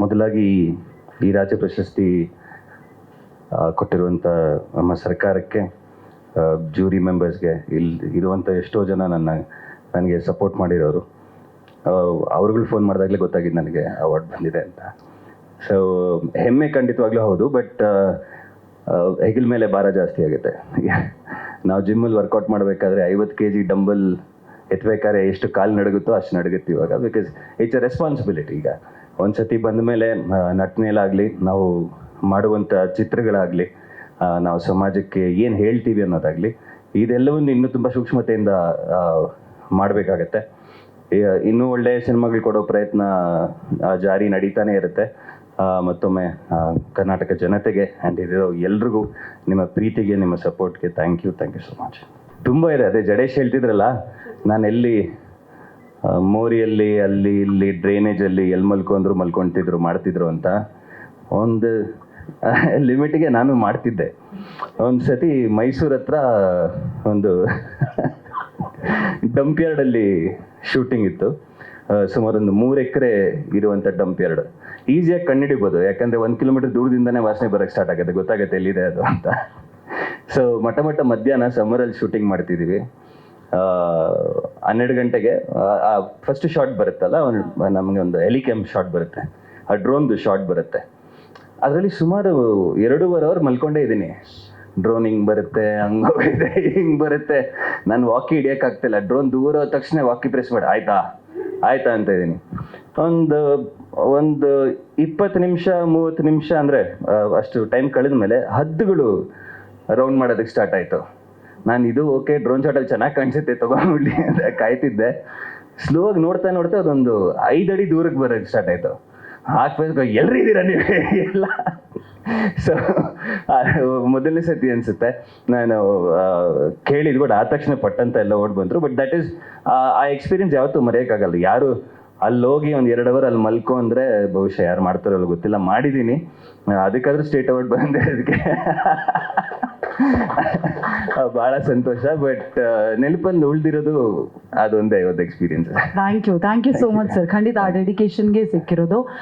ಮೊದಲಾಗಿ ಈ ರಾಜ್ಯ ಪ್ರಶಸ್ತಿ ಕೊಟ್ಟಿರುವಂಥ ನಮ್ಮ ಸರ್ಕಾರಕ್ಕೆ, ಜೂರಿ ಮೆಂಬರ್ಸ್ಗೆ, ಇಲ್ಲಿ ಇರುವಂಥ ಎಷ್ಟೋ ಜನ ನನಗೆ ಸಪೋರ್ಟ್ ಮಾಡಿರೋರು, ಅವ್ರುಗಳು ಫೋನ್ ಮಾಡಿದಾಗಲೇ ಗೊತ್ತಾಗಿದ್ದು ನನಗೆ ಅವಾರ್ಡ್ ಬಂದಿದೆ ಅಂತ. ಸೊ ಹೆಮ್ಮೆ ಖಂಡಿತವಾಗ್ಲೂ ಹೌದು, ಬಟ್ ಹೆಗಲ ಮೇಲೆ ಭಾರ ಜಾಸ್ತಿ ಆಗುತ್ತೆ. ನಾವು ಜಿಮ್ಮಲ್ಲಿ ವರ್ಕೌಟ್ ಮಾಡಬೇಕಾದ್ರೆ 50 kg ಡಂಬಲ್ ಎತ್ತಬೇಕಾದ್ರೆ ಎಷ್ಟು ಕಾಲು ನಡುಗುತ್ತೋ ಅಷ್ಟು ನಡುಗುತ್ತೆ ಇವಾಗ. Because it's a responsibility. ಈಗ ಒಂದು ಸತಿ ಬಂದ ಮೇಲೆ ನಟನೆಯಲ್ಲಾಗಲಿ, ನಾವು ಮಾಡುವಂಥ ಚಿತ್ರಗಳಾಗಲಿ, ನಾವು ಸಮಾಜಕ್ಕೆ ಏನು ಹೇಳ್ತೀವಿ ಅನ್ನೋದಾಗಲಿ, ಇದೆಲ್ಲವನ್ನು ಇನ್ನೂ ತುಂಬ ಸೂಕ್ಷ್ಮತೆಯಿಂದ ಮಾಡಬೇಕಾಗತ್ತೆ. ಇನ್ನೂ ಒಳ್ಳೆಯ ಸಿನಿಮಾಗಳು ಕೊಡೋ ಪ್ರಯತ್ನ ಜಾರಿ ನಡೀತಾನೆ ಇರುತ್ತೆ. ಮತ್ತೊಮ್ಮೆ ಕರ್ನಾಟಕ ಜನತೆಗೆ ಆ್ಯಂಡ್ ಇದು ಎಲ್ರಿಗೂ ನಿಮ್ಮ ಪ್ರೀತಿಗೆ, ನಿಮ್ಮ ಸಪೋರ್ಟ್ಗೆ ಥ್ಯಾಂಕ್ ಯು ಸೊ ಮಚ್. ತುಂಬ ಇದೆ. ಅದೇ ಜಡೇಶ್ ಹೇಳ್ತಿದ್ರಲ್ಲ, ನಾನು ಎಲ್ಲಿ ಮೋರಿಯಲ್ಲಿ, ಅಲ್ಲಿ ಇಲ್ಲಿ ಡ್ರೈನೇಜಲ್ಲಿ ಎಲ್ಲಿ ಮಲ್ಕೊಳ್ತಿದ್ರು ಮಾಡ್ತಿದ್ರು ಅಂತ, ಒಂದು ಲಿಮಿಟ್ಗೆ ನಾನು ಮಾಡ್ತಿದ್ದೆ. ಒಂದು ಸತಿ ಮೈಸೂರು ಹತ್ರ ಒಂದು ಡಂಪ್ ಯಾರ್ಡಲ್ಲಿ ಶೂಟಿಂಗ್ ಇತ್ತು. ಸುಮಾರು ಒಂದು 3 ಎಕರೆ ಇರುವಂಥ ಡಂಪ್ ಯಾರ್ಡ್. ಈಸಿಯಾಗಿ ಕಂಡುಹಿಡಿಬೋದು, ಯಾಕಂದರೆ 1 ಕಿಲೋಮೀಟರ್ ದೂರದಿಂದನೇ ವಾಸನೆ ಬರೋಕ್ಕೆ ಸ್ಟಾರ್ಟ್ ಆಗುತ್ತೆ, ಗೊತ್ತಾಗುತ್ತೆ ಎಲ್ಲಿದೆ ಅದು ಅಂತ. ಸೊ ಮಧ್ಯಾಹ್ನ ಸಮ್ಮರಲ್ಲಿ ಶೂಟಿಂಗ್ ಮಾಡ್ತಿದ್ದೀವಿ. 12 ಗಂಟೆಗೆ ಫಸ್ಟ್ ಶಾಟ್ ಬರುತ್ತಲ್ಲ, ನಮಗೆ ಒಂದು ಹೆಲಿಕ್ಯಾಮ್ ಶಾಟ್ ಬರುತ್ತೆ, ಆ ಡ್ರೋನ್ದು ಶಾಟ್ ಬರುತ್ತೆ. ಅದರಲ್ಲಿ ಸುಮಾರು 2.5 ಅವರ್ ಮಲ್ಕೊಂಡೇ ಇದ್ದೀನಿ. ಡ್ರೋನ್ ಹಿಂಗೆ ಬರುತ್ತೆ, ಹಂಗೋಗಿದೆ, ಹಿಂಗೆ ಬರುತ್ತೆ. ನಾನು ವಾಕಿ ಹಿಡಿಯೋಕ್ಕಾಗ್ತಿಲ್ಲ. ಡ್ರೋನ್ ದೂರ ಹೋದ ತಕ್ಷಣ ವಾಕಿ ಪ್ರೆಸ್ ಮಾಡಿ ಆಯ್ತಾ ಅಂತ ಇದ್ದೀನಿ. ಒಂದು 20 ನಿಮಿಷ 30 ನಿಮಿಷ ಅಂದರೆ ಅಷ್ಟು ಟೈಮ್ ಕಳೆದ ಮೇಲೆ ಹದ್ದುಗಳು ರೌಂಡ್ ಮಾಡೋದಕ್ಕೆ ಸ್ಟಾರ್ಟ್ ಆಯಿತು. ನಾನು ಇದು ಓಕೆ, ಡ್ರೋನ್ ಶಾಟಲ್ಲಿ ಚೆನ್ನಾಗಿ ಕಾಣಿಸುತ್ತೆ, ತೊಗೊಂಡ್ಬಿಡ್ಲಿ ಅಂತ ಕಾಯ್ತಿದ್ದೆ. ಸ್ಲೋ ಆಗಿ ನೋಡ್ತಾ ಅದೊಂದು 5 ಅಡಿ ದೂರಕ್ಕೆ ಬರೋಕ್ಕೆ ಸ್ಟಾರ್ಟ್ ಆಯಿತು. ಹಾಕ್ಬೇಕು, ಎಲ್ರಿದ್ದೀರಾ ನೀವು ಎಲ್ಲ. ಸೊ ಮೊದಲನೇ ಸತಿ ಅನಿಸುತ್ತೆ ನಾನು ಕೇಳಿದ್ದು, ಬಟ್ ಆದ ತಕ್ಷಣ ಪಟ್ಟಂತ ಎಲ್ಲ ಓಡ್ ಬಂದರು. ಬಟ್ ದಟ್ ಈಸ್ ಆ ಎಕ್ಸ್ಪೀರಿಯನ್ಸ್ ಯಾವತ್ತೂ ಮರೆಯೋಕ್ಕಾಗಲ್ಲ. ಯಾರು ಅಲ್ಲಿ ಹೋಗಿ ಒಂದು 2 ಅವರ್ ಅಲ್ಲಿ ಮಲ್ಕೊ ಅಂದರೆ ಬಹುಶಃ ಯಾರು ಮಾಡ್ತಾರಲ್ಲ ಗೊತ್ತಿಲ್ಲ, ಮಾಡಿದ್ದೀನಿ. ಅದಕ್ಕಾದ್ರೂ ಸ್ಟೇಟ್ ಅವಾರ್ಡ್ ಬಂದೆ, ಅದಕ್ಕೆ ಭಾಳ ಸಂತೋಷ. ಬಟ್ ನೆನಪಲ್ಲಿ ಉಳಿದಿರೋದು ಅದೊಂದೇ ಇವತ್ತು experience. Thank you so much sir. ಖಂಡಿತ ಆ ಡೆಡಿಕೇಶನ್ಗೆ ಸಿಕ್ಕಿರೋದು.